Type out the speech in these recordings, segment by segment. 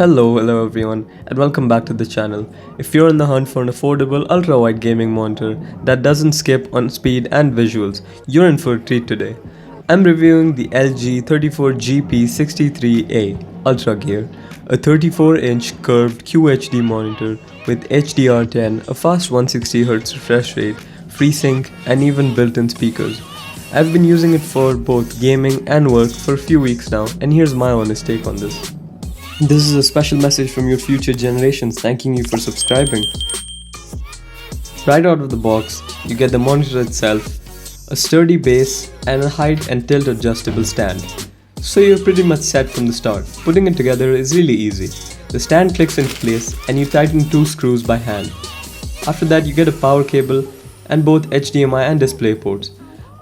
Hello everyone, and welcome back to the channel. If you're on the hunt for an affordable ultra-wide gaming monitor that doesn't skip on speed and visuals, you're in for a treat today. I'm reviewing the LG 34GP63A UltraGear, a 34-inch curved QHD monitor with HDR10, a fast 160Hz refresh rate, FreeSync, and even built-in speakers. I've been using it for both gaming and work for a few weeks now, and here's my honest take on this. This is a special message from your future generations thanking you for subscribing. Right out of the box, you get the monitor itself, a sturdy base, and a height and tilt adjustable stand. So you're pretty much set from the start. Putting it together is really easy. The stand clicks into place and you tighten two screws by hand. After that you get a power cable and both HDMI and display ports.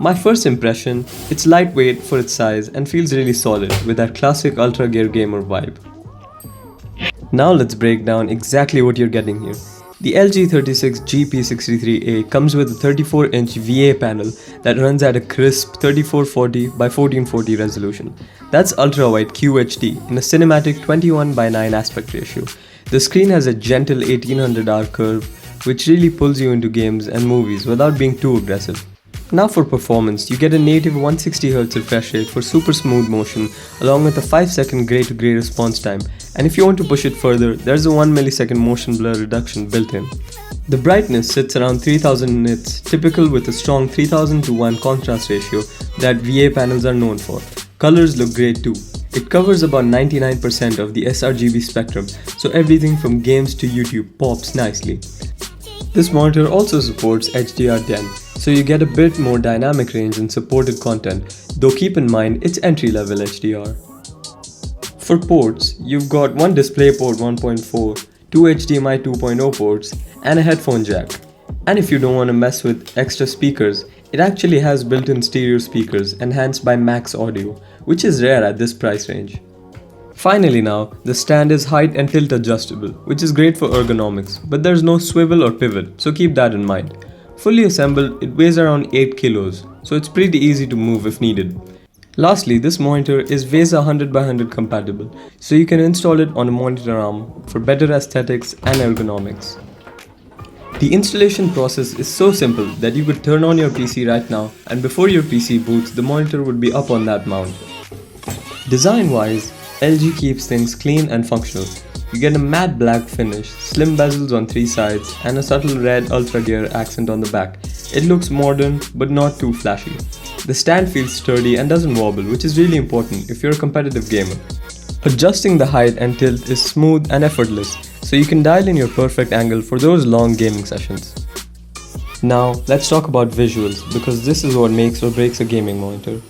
My first impression, it's lightweight for its size and feels really solid with that classic UltraGear gamer vibe. Now let's break down exactly what you're getting here. The LG 36GP63A comes with a 34-inch VA panel that runs at a crisp 3440 by 1440 resolution. That's ultra-wide QHD in a cinematic 21:9 aspect ratio. The screen has a gentle 1800R curve which really pulls you into games and movies without being too aggressive. Now for performance, you get a native 160Hz refresh rate for super smooth motion along with a 5-second gray-to-gray response time, and if you want to push it further, there's a 1 millisecond motion blur reduction built in. The brightness sits around 3000 nits, typical with a strong 3000 to 1 contrast ratio that VA panels are known for. Colors look great too. It covers about 99% of the sRGB spectrum, so everything from games to YouTube pops nicely. This monitor also supports HDR10, so you get a bit more dynamic range in supported content, though keep in mind it's entry-level HDR. For ports, you've got one DisplayPort 1.4, two HDMI 2.0 ports, and a headphone jack. And if you don't want to mess with extra speakers, it actually has built-in stereo speakers enhanced by Max Audio, which is rare at this price range. Finally now, the stand is height and tilt adjustable, which is great for ergonomics, but there's no swivel or pivot, so keep that in mind. Fully assembled, it weighs around 8 kilos, so it's pretty easy to move if needed. Lastly, this monitor is VESA 100x100 compatible, so you can install it on a monitor arm for better aesthetics and ergonomics. The installation process is so simple that you could turn on your PC right now, and before your PC boots, the monitor would be up on that mount. Design-wise, LG keeps things clean and functional. You get a matte black finish, slim bezels on 3 sides, and a subtle red UltraGear accent on the back. It looks modern, but not too flashy. The stand feels sturdy and doesn't wobble, which is really important if you're a competitive gamer. Adjusting the height and tilt is smooth and effortless, so you can dial in your perfect angle for those long gaming sessions. Now, let's talk about visuals, because this is what makes or breaks a gaming monitor.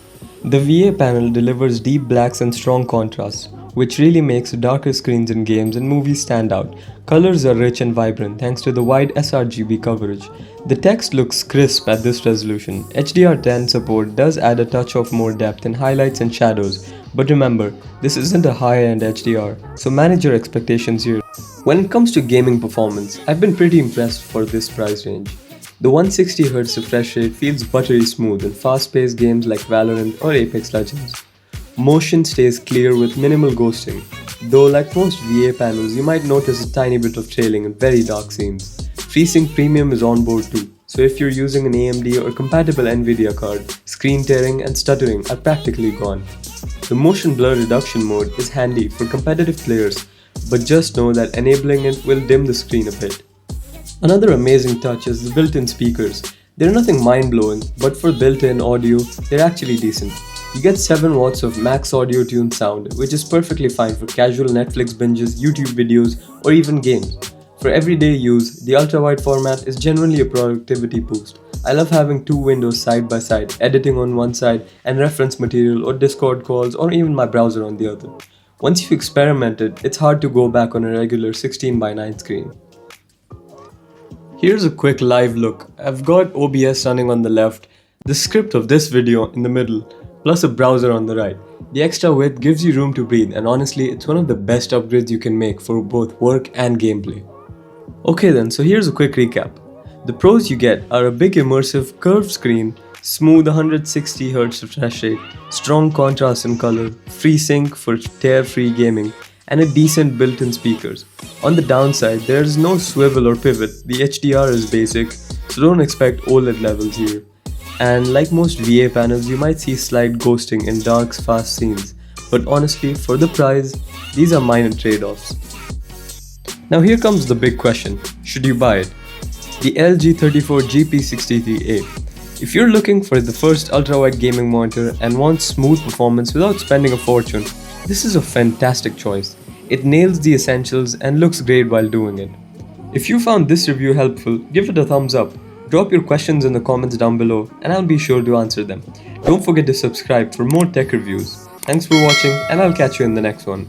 The VA panel delivers deep blacks and strong contrasts, which really makes darker screens in games and movies stand out. Colors are rich and vibrant thanks to the wide sRGB coverage. The text looks crisp at this resolution. HDR10 support does add a touch of more depth in highlights and shadows, but remember, this isn't a high-end HDR, so manage your expectations here. When it comes to gaming performance, I've been pretty impressed for this price range. The 160Hz refresh rate feels buttery smooth in fast-paced games like Valorant or Apex Legends. Motion stays clear with minimal ghosting, though like most VA panels you might notice a tiny bit of trailing in very dark scenes. FreeSync Premium is on board too, so if you're using an AMD or compatible Nvidia card, screen tearing and stuttering are practically gone. The motion blur reduction mode is handy for competitive players, but just know that enabling it will dim the screen a bit. Another amazing touch is the built-in speakers. They're nothing mind-blowing, but for built-in audio, they're actually decent. You get 7 watts of Max Audio Tune sound, which is perfectly fine for casual Netflix binges, YouTube videos, or even games. For everyday use, the ultra-wide format is generally a productivity boost. I love having 2 windows side by side, editing on one side, and reference material or Discord calls or even my browser on the other. Once you've experimented, it's hard to go back on a regular 16:9 screen. Here's a quick live look. I've got OBS running on the left, the script of this video in the middle, plus a browser on the right. The extra width gives you room to breathe, and honestly, it's one of the best upgrades you can make for both work and gameplay. Okay then, so here's a quick recap. The pros you get are a big immersive curved screen, smooth 160Hz refresh rate, strong contrast in color, FreeSync for tear-free gaming, and a decent built-in speakers. On the downside, there is no swivel or pivot, the HDR is basic, so don't expect OLED levels here. And like most VA panels, you might see slight ghosting in dark, fast scenes, but honestly, for the price, these are minor trade-offs. Now here comes the big question, should you buy it? The LG 34GP63A. If you're looking for the first ultrawide gaming monitor and want smooth performance without spending a fortune, this is a fantastic choice. It nails the essentials and looks great while doing it. If you found this review helpful, give it a thumbs up. Drop your questions in the comments down below and I'll be sure to answer them. Don't forget to subscribe for more tech reviews. Thanks for watching and I'll catch you in the next one.